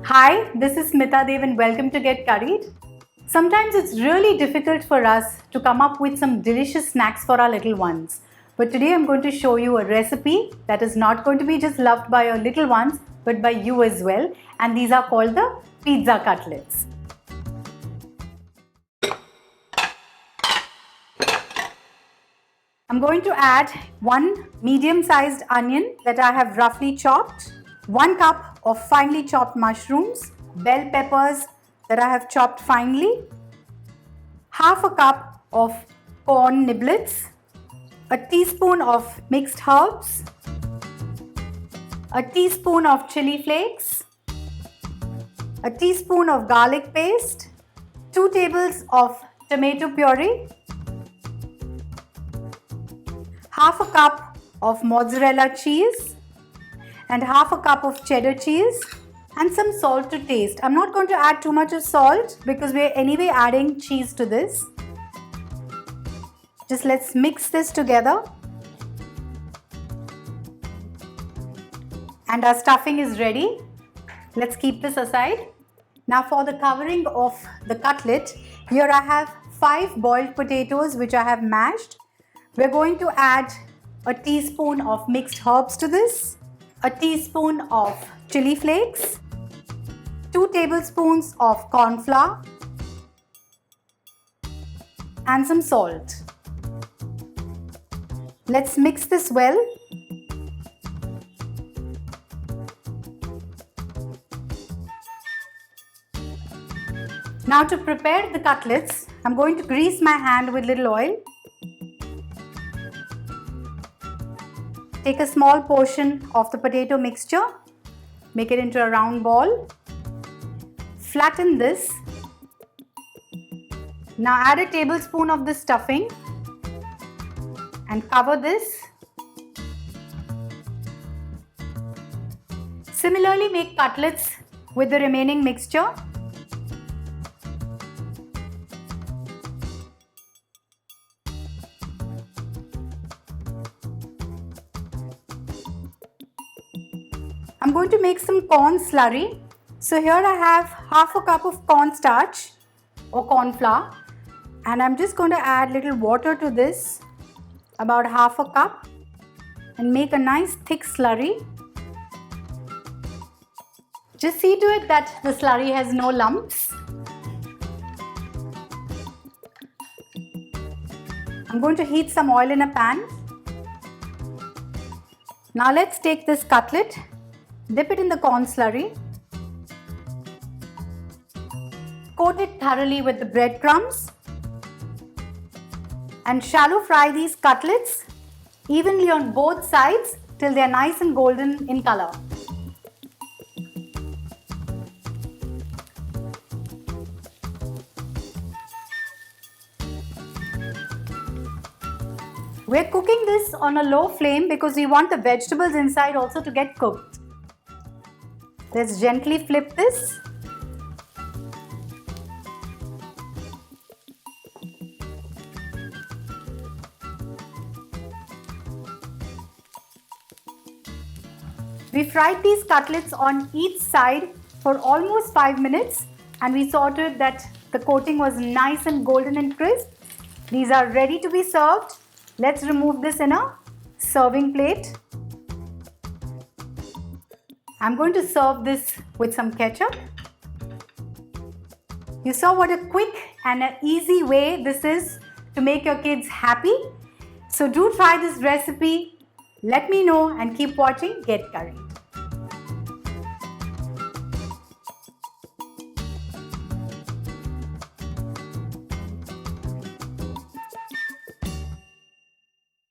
Hi, this is Smita Deo and welcome to Get Curried. Sometimes it's really difficult for us to come up with some delicious snacks for our little ones. But today I'm going to show you a recipe that is not going to be just loved by your little ones but by you as well. And these are called the Pizza Cutlets. I'm going to add one medium-sized onion that I have roughly chopped, 1 cup of finely chopped mushrooms, bell peppers that I have chopped finely, half a cup of corn niblets, a teaspoon of mixed herbs, a teaspoon of chili flakes, a teaspoon of garlic paste, 2 tablespoons of tomato puree, half a cup of mozzarella cheese and half a cup of cheddar cheese and some salt to taste. I'm not going to add too much of salt because we're anyway adding cheese to this. Just let's mix this together. And our stuffing is ready. Let's keep this aside. Now for the covering of the cutlet, here I have 5 boiled potatoes which I have mashed. We're going to add a teaspoon of mixed herbs to this, a teaspoon of chili flakes, 2 tablespoons of corn flour, and some salt. Let's mix this well. Now to prepare the cutlets, I'm going to grease my hand with little oil. Take a small portion of the potato mixture, make it into a round ball, flatten this. Now add a tablespoon of the stuffing and cover this. Similarly, make cutlets with the remaining mixture. I'm going to make some corn slurry. So here I have half a cup of cornstarch or corn flour, and I'm just going to add little water to this, about half a cup, and make a nice thick slurry. Just see to it that the slurry has no lumps. I'm going to heat some oil in a pan. Now let's take this cutlet, dip it in the corn slurry, coat it thoroughly with the breadcrumbs, and shallow fry these cutlets evenly on both sides till they are nice and golden in color. We're cooking this on a low flame because we want the vegetables inside also to get cooked. Let's gently flip this. We fried these cutlets on each side for almost 5 minutes, and we saw to it that the coating was nice and golden and crisp. These are ready to be served. Let's remove this in a serving plate. I'm going to serve this with some ketchup. You saw what a quick and an easy way this is to make your kids happy. So do try this recipe. Let me know and keep watching Get Curried.